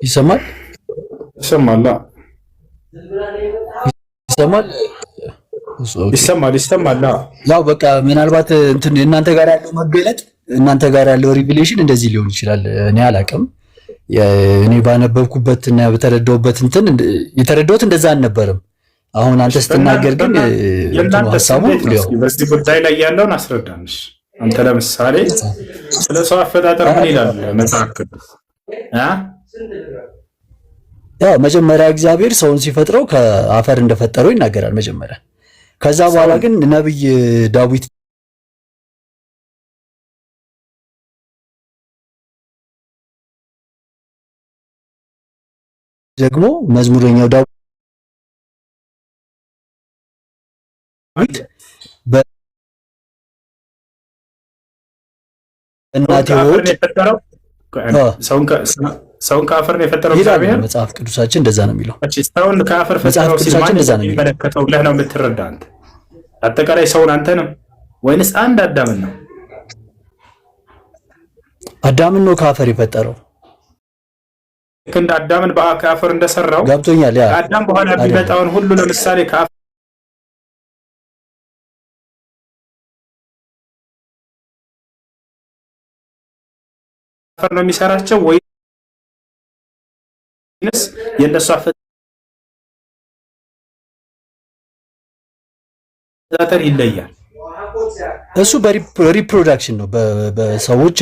ይሰማል ይሰማል ይሰማል። ኦኬ ይሰማል ይሰማል። ያው በቃ ምናልባት እንትን እናንተ ጋር ያለው መገለጥ እናንተ ጋር ያለው ሪቪሌሽን እንደዚህ ሊሆን ይችላል። እኔ አላቅም። እኔ ባነበብኩበት እና በተረዳሁበት እንትን የተረዳሁት እንደዛ አልነበረም። አሁን አንተ ስትናገር ግን እንትኑ ሐሳቡ በዚህ ጉዳይ ላይ ያለውን አስረዳንሽ። አንተ ለምሳሌ ስለ ሰው አፈጣጠር ምን ይላል መጽሐፍ ቅዱስ? ያው መጀመሪያ እግዚአብሔር ሰውን ሲፈጥረው ከአፈር እንደፈጠረው ይናገራል መጀመሪያ። ከዛ በኋላ ግን ነብይ ዳዊት ደግሞ መዝሙረኛው ዳዊት በእናቴ ሆድ ሰውን ከአፈር ነው የፈጠረው እግዚአብሔር። መጽሐፍ ቅዱሳችን እንደዛ ነው የሚለው። ሰውን ከአፈር ፈጠረው ሲል እንደዛ ነው የሚመለከተው ብለህ ነው የምትረዳ አንተ? አጠቃላይ ሰውን አንተ ነው ወይንስ አንድ አዳምን ነው? አዳምን ነው ከአፈር የፈጠረው። እንደ አዳምን ከአፈር እንደሰራው ገብቶኛል። ያ አዳም በኋላ ቢመጣውን ሁሉ ለምሳሌ ከአፈር ነው የሚሰራቸው ወይንስ የእነሱ አፈጣጠር ይለያል? እሱ በሪፕሮዳክሽን ነው በሰዎች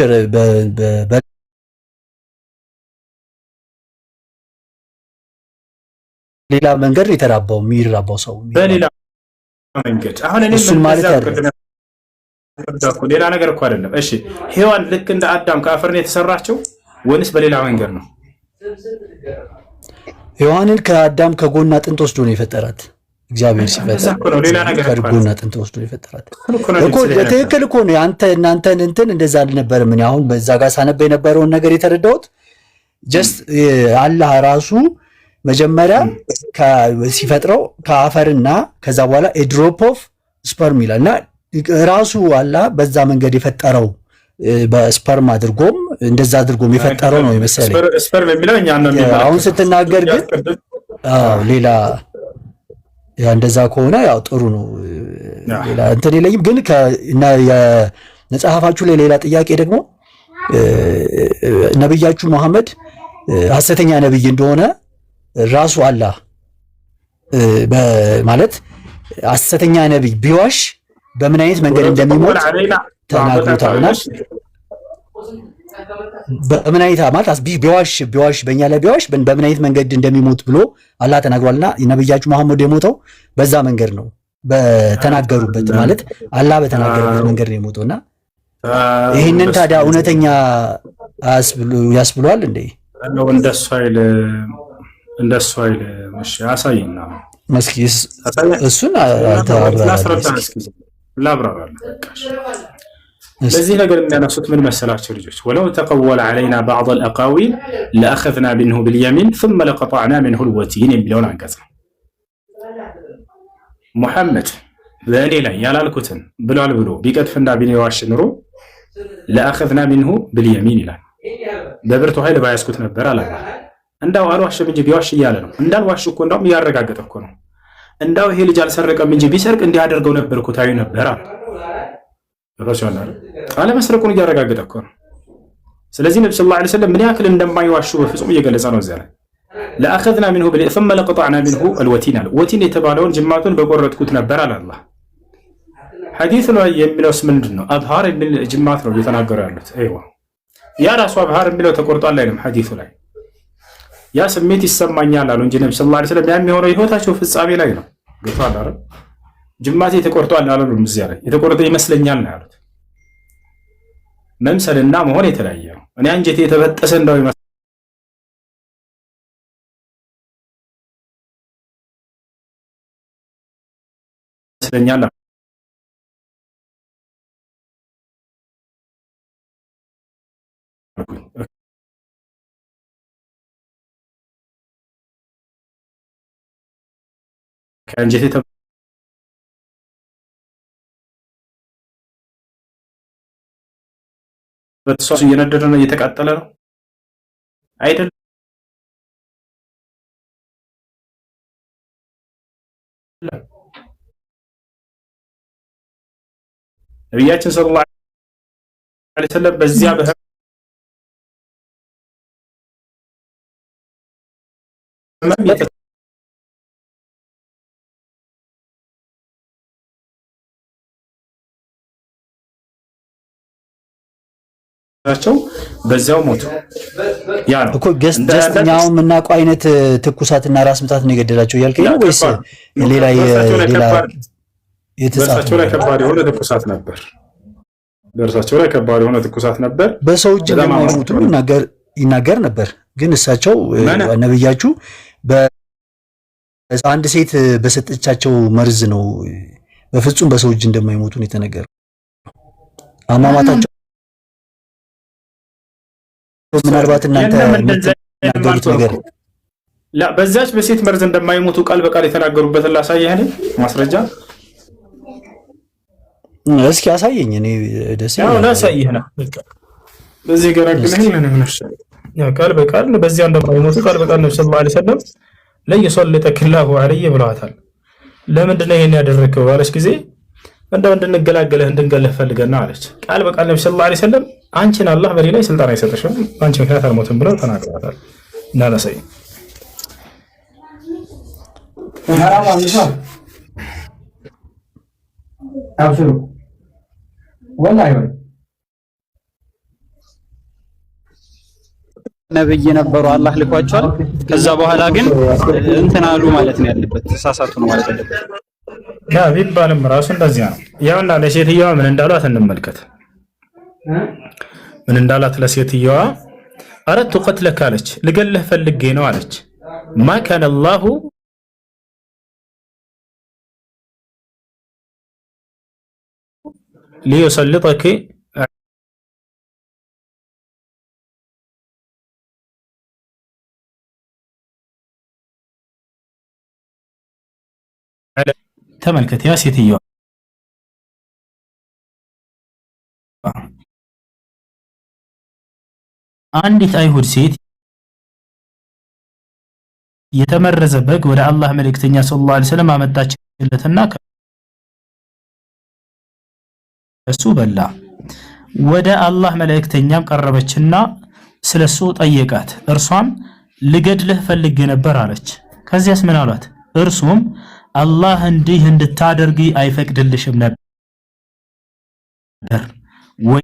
ሌላ መንገድ የተራባው የሚራባው ሰው በሌላ መንገድ። አሁን እኔ እሱን ማለት ሌላ ነገር እኮ አይደለም። እሺ ሔዋን ልክ እንደ አዳም ከአፈር ነው የተሰራቸው ወይንስ በሌላ መንገድ ነው? ሔዋንን ከአዳም ከጎን አጥንት ወስዶ ነው የፈጠራት እግዚአብሔር ሲፈጥር። ሌላ ነገር ከጎን አጥንት ወስዶ ነው የፈጠራት እኮ። ትክክል እኮ ነው። እናንተን እንትን እንደዛ አልነበረም። እኔ አሁን በዛ ጋር ሳነባ የነበረውን ነገር የተረዳሁት ጀስት አላህ ራሱ መጀመሪያ ሲፈጥረው ከአፈርና ከዛ በኋላ ድሮፕ ኦፍ ስፐርም ይላልና ራሱ አላህ በዛ መንገድ የፈጠረው በስፐርም አድርጎም እንደዛ አድርጎም የፈጠረው ነው የመሰለኝ። ስፐርም የሚለው እኛ ነው የሚባለው። አሁን ስትናገር ግን ሌላ ያ እንደዛ ከሆነ ያው ጥሩ ነው። ሌላ እንትን የለኝም። ግን የመጽሐፋችሁ ላይ ሌላ ጥያቄ ደግሞ ነብያችሁ መሐመድ ሐሰተኛ ነብይ እንደሆነ ራሱ አላህ ማለት ሐሰተኛ ነብይ ቢዋሽ በምን አይነት መንገድ እንደሚሞት ተናግሮታልና በምን አይነት ማለት ቢዋሽ በእኛ ላይ ቢዋሽ በምን አይነት መንገድ እንደሚሞት ብሎ አላህ ተናግሯልና ነብያችሁ መሐመድ የሞተው በዛ መንገድ ነው። በተናገሩበት ማለት አላህ በተናገረበት መንገድ ነው የሞተውና ይህንን ታዲያ እውነተኛ ያስብሏል እንዴ? እንደሱ አይል እሺ፣ አሳይና መስኪ እሱን ላብራራለሁ። ለዚህ ነገር የሚያነሱት ምን መሰላቸው ልጆች? ወለው ተቀወለ ዐለይና ባዕድ አልአቃዊል ለአኸዝና ሚንሁ ቢልየሚን ثم ለቀጠዕና ሚንሁ ልወቲን የሚለውን አንቀጽ ነው። ሙሐመድ በእኔ ላይ ያላልኩትን ብሏል ብሎ ቢቀጥፍና ቢዋሽ ኑሮ ለአኸዝና ሚንሁ ቢልየሚን ይላል። በብርቱ ኃይል ባያስኩት ነበር አለ። እንዳው አልዋሽም እንጂ ቢዋሽ እያለ ነው። እንዳልዋሽ እኮ እንዳውም እያረጋገጠ እኮ ነው። እንዳው ይሄ ልጅ አልሰረቀም እንጂ ቢሰርቅ እንዲህ አደርገው ነበር እኮ ታዩ ነበር አለ። አለመስረቁን እያረጋገጠ እኮ ነው። ስለዚህ ነብዩ ሰለላሁ ዐለይሂ ወሰለም ምን ያክል እንደማይዋሹ በፍጹም እየገለጸ ነው። እዚያ ላይ ለአኸዝና ሚንሁ ثم لقطعنا منه الوتين አለ። ወቲን የተባለውን ጅማቱን በቆረጥኩት ነበር አለ አላህ። ሐዲሱ ላይ የሚለውስ ምንድን ነው? አብሃር የሚል ጅማት ነው እየተናገሩ ያሉት። አይዋ ያ ራሱ አብሃር የሚለው ተቆርጧል አይልም ሐዲሱ ላይ። ያ ስሜት ይሰማኛል አሉ እንጂ ነብዩ ሰለላሁ ዐለይሂ ወሰለም ያ የሚሆነው ህይወታቸው ፍጻሜ ላይ ነው። ገብቷል አይደል? ጅማቴ ተቆርጧል አላሉም። እዚያ ላይ የተቆረጠ ይመስለኛል ነው ያሉት። መምሰልና መሆን የተለያየ ነው። እኔ አንጀቴ የተበጠሰ እንደው ይመስለኛል ከአንጀቴ በተሷሱ እየነደደ ነው እየተቃጠለ ነው አይደል? ነብያችን ሰለላሁ ዐለይሂ ወሰለም በዚያ በዛው ሞቱ። ያ ነው እኮ ጀስትኛው የምናውቀው አይነት ትኩሳትና ራስ ምታት ነው የገደላቸው እያልከኝ ነው ወይስ ሌላ የተጻፈው ላይ ከባድ የሆነ ትኩሳት ነበር? በእርሳቸው ላይ ከባድ የሆነ ትኩሳት ነበር። በሰው እጅ እንደማይሞቱ ይናገር ነበር። ግን እሳቸው ነብያችሁ በአንድ ሴት በሰጠቻቸው መርዝ ነው በፍጹም በሰው እጅ እንደማይሞቱ ነው የተነገረው። አሟሟታቸው ምናልባት እናንተ የምትናገሩት ነገር በዛች በሴት መርዝ እንደማይሞቱ ቃል በቃል የተናገሩበትን ላሳየህ ማስረጃ። እስኪ አሳየኝ። እኔ ደስ ይላል። ያው ላሳየህ ነው በዚህ ገራግነህ ለነብዩ ያው ቃል በቃል በዚያ እንደማይሞቱ ቃል በቃል ነብዩ ሰለላሁ ዐለይሂ ወሰለም ለይሰልተከላሁ ዐለይሂ ብለዋታል። ለምንድን ነው ይሄን ያደረከው ባለች ጊዜ እንደው እንድንገላገልህ እንድንገልህ ፈልገና አለች። ቃል በቃል ነብዩ ሰለላሁ ዐለይሂ ወሰለም አንቺን አላህ በሌላ ላይ ስልጣን አይሰጥሽም አንቺ ምክንያት አልሞትም ብለው ተናግረዋል። እና ለሰይ አብሽሩ ወላሂ ነብይ ነበሩ አላህ ልኳቸዋል። ከዛ በኋላ ግን እንትን አሉ ማለት ነው ያለበት ተሳሳቱ ነው ማለት ያለበት። ያ ቢባልም ራሱ እንደዚያ ነው። ያውና ለሴትየዋ ምን እንዳሏት እንመልከት። ምን እንዳላት ለሴትየዋ አረቱ ቀትለክ አለች። ልገልህ ፈልጌ ነው አለች። ማ ካነ አላሁ ሊዩሰልጠኪ ተመልከት ያ ሴትየዋ አንዲት አይሁድ ሴት የተመረዘ በግ ወደ አላህ መልእክተኛ ሰለላሁ ዐለይሂ ወሰለም አመጣችለትና እሱ በላ። ወደ አላህ መልእክተኛም ቀረበችና ስለሱ ጠየቃት። እርሷም ልገድልህ ፈልጌ ነበር አለች። ከዚያስ ምን አሏት? እርሱም አላህ እንዲህ እንድታደርጊ አይፈቅድልሽም ነበር ወይ